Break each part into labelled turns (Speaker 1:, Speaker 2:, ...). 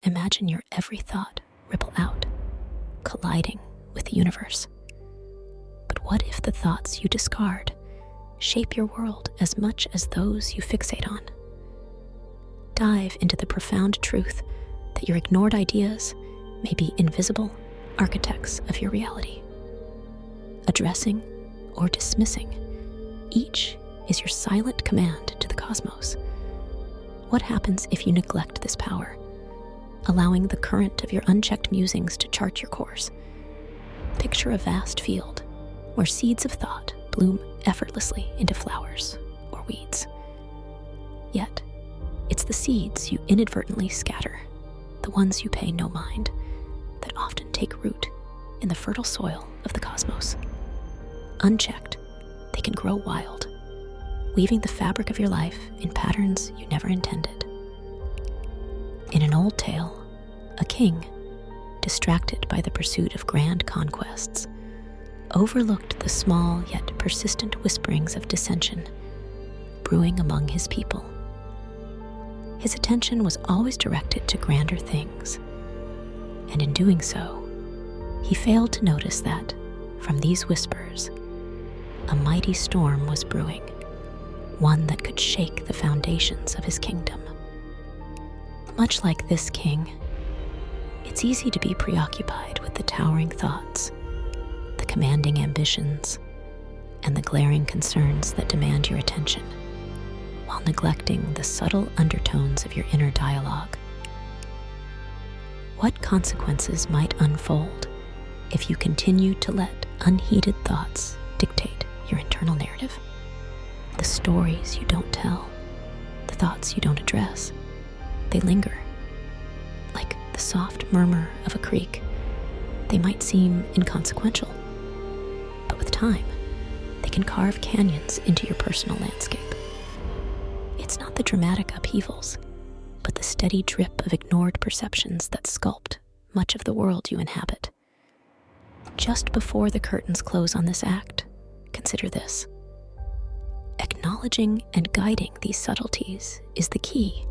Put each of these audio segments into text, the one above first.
Speaker 1: imagine your every thought ripple out, colliding with the universe. But what if the thoughts you discard shape your world as much as those you fixate on? Dive into the profound truth that your ignored ideas may be invisible architects of your reality. Addressing or dismissing, each is your silent command to the cosmos. What happens if you neglect this power, allowing the current of your unchecked musings to chart your course? Picture a vast field where seeds of thought bloom effortlessly into flowers or weeds. Yet, it's the seeds you inadvertently scatter, the ones you pay no mind, that often take root in the fertile soil of the cosmos. Unchecked, they can grow wild, weaving the fabric of your life in patterns you never intended. In an old tale, a king, distracted by the pursuit of grand conquests, overlooked the small yet persistent whisperings of dissension brewing among his people. His attention was always directed to grander things, and in doing so, he failed to notice that, from these whispers, a mighty storm was brewing, one that could shake the foundations of his kingdom. Much like this king, it's easy to be preoccupied with the towering thoughts, the commanding ambitions, and the glaring concerns that demand your attention, while neglecting the subtle undertones of your inner dialogue. What consequences might unfold if you continue to let unheeded thoughts dictate your internal narrative? The stories you don't tell, the thoughts you don't address, they linger. Like the soft murmur of a creek, they might seem inconsequential, but with time, they can carve canyons into your personal landscape. It's not the dramatic upheavals, but the steady drip of ignored perceptions that sculpt much of the world you inhabit. Just before the curtains close on this act, consider this. Acknowledging and guiding these subtleties is the key.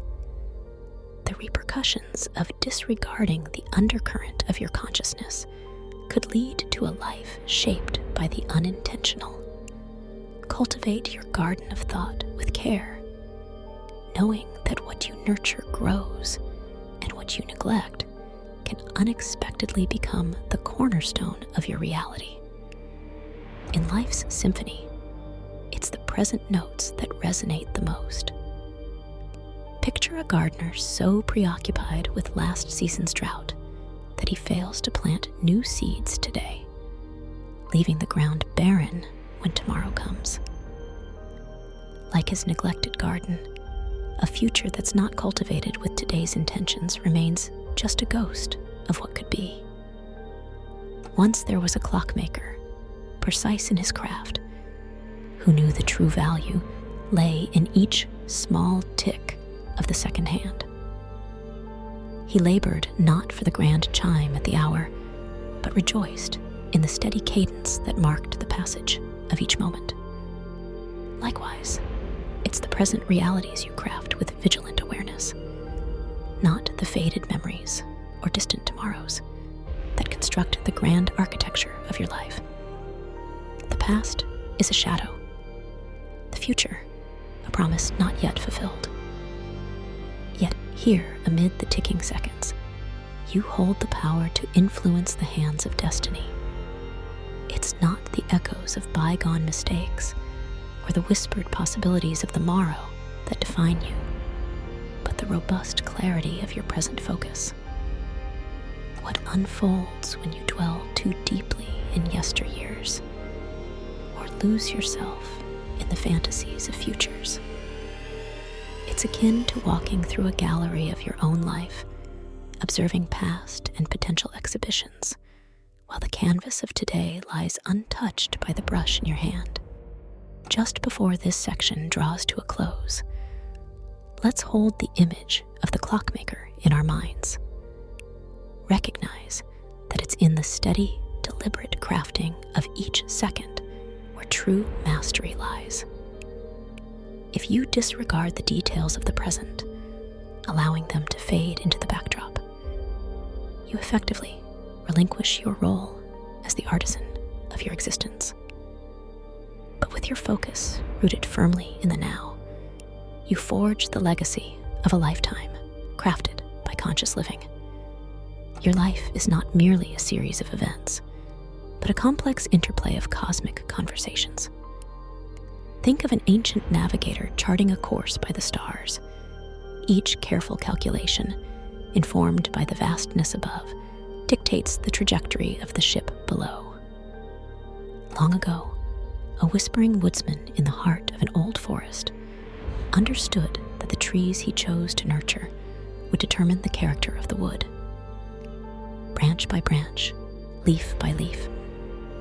Speaker 1: The repercussions of disregarding the undercurrent of your consciousness could lead to a life shaped by the unintentional. Cultivate your garden of thought with care, knowing that what you nurture grows, and what you neglect can unexpectedly become the cornerstone of your reality. In life's symphony, it's the present notes that resonate the most. Picture a gardener so preoccupied with last season's drought that he fails to plant new seeds today, leaving the ground barren when tomorrow comes. Like his neglected garden, a future that's not cultivated with today's intentions remains just a ghost of what could be. Once there was a clockmaker, precise in his craft, who knew the true value lay in each small tick of the second hand. He labored not for the grand chime at the hour, but rejoiced in the steady cadence that marked the passage of each moment. Likewise, it's the present realities you craft with vigilant awareness, not the faded memories or distant tomorrows that construct the grand architecture of your life. The past is a shadow, the future a promise not yet fulfilled. Yet here, amid the ticking seconds, you hold the power to influence the hands of destiny. It's not the echoes of bygone mistakes or the whispered possibilities of the morrow that define you, but the robust clarity of your present focus. What unfolds when you dwell too deeply in yesteryears, or lose yourself in the fantasies of futures? It's akin to walking through a gallery of your own life, observing past and potential exhibitions, while the canvas of today lies untouched by the brush in your hand. Just before this section draws to a close, let's hold the image of the clockmaker in our minds. Recognize that it's in the steady, deliberate crafting of each second where true mastery lies. If you disregard the details of the present, allowing them to fade into the backdrop, you effectively relinquish your role as the artisan of your existence. But with your focus rooted firmly in the now, you forge the legacy of a lifetime crafted by conscious living. Your life is not merely a series of events, but a complex interplay of cosmic conversations. Think of an ancient navigator charting a course by the stars. Each careful calculation, informed by the vastness above, dictates the trajectory of the ship below. Long ago, a whispering woodsman in the heart of an old forest understood that the trees he chose to nurture would determine the character of the wood. Branch by branch, leaf by leaf,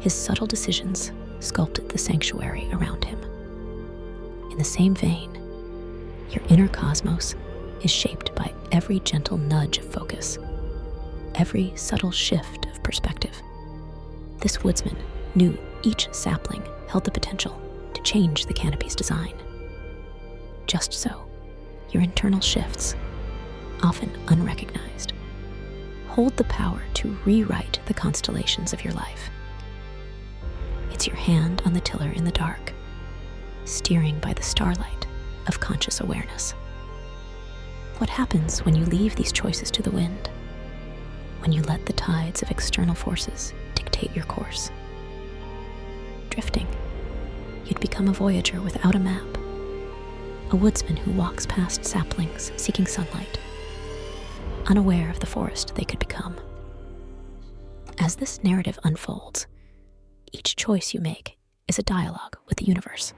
Speaker 1: his subtle decisions sculpted the sanctuary around him. In the same vein, your inner cosmos is shaped by every gentle nudge of focus, every subtle shift of perspective. This woodsman knew each sapling held the potential to change the canopy's design. Just so, your internal shifts, often unrecognized, hold the power to rewrite the constellations of your life. It's your hand on the tiller in the dark, steering by the starlight of conscious awareness. What happens when you leave these choices to the wind? When you let the tides of external forces dictate your course? Drifting, you'd become a voyager without a map, a woodsman who walks past saplings seeking sunlight, unaware of the forest they could become. As this narrative unfolds, each choice you make is a dialogue with the universe.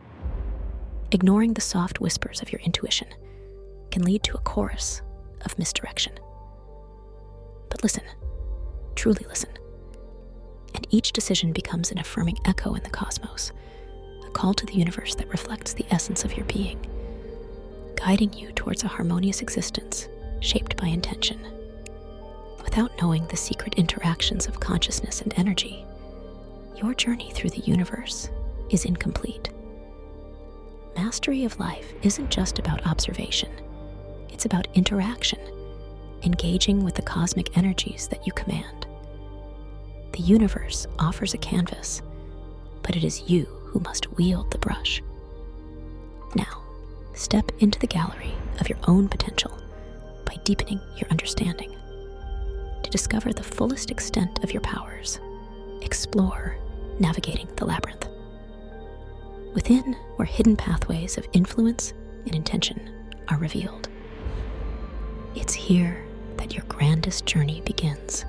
Speaker 1: Ignoring the soft whispers of your intuition can lead to a chorus of misdirection. But listen, truly listen, and each decision becomes an affirming echo in the cosmos, a call to the universe that reflects the essence of your being, guiding you towards a harmonious existence shaped by intention. Without knowing the secret interactions of consciousness and energy, your journey through the universe is incomplete. Mastery of life isn't just about observation. It's about interaction, engaging with the cosmic energies that you command. The universe offers a canvas, but it is you who must wield the brush. Now, step into the gallery of your own potential by deepening your understanding. To discover the fullest extent of your powers, explore navigating the labyrinth. Within, where hidden pathways of influence and intention are revealed. It's here that your grandest journey begins.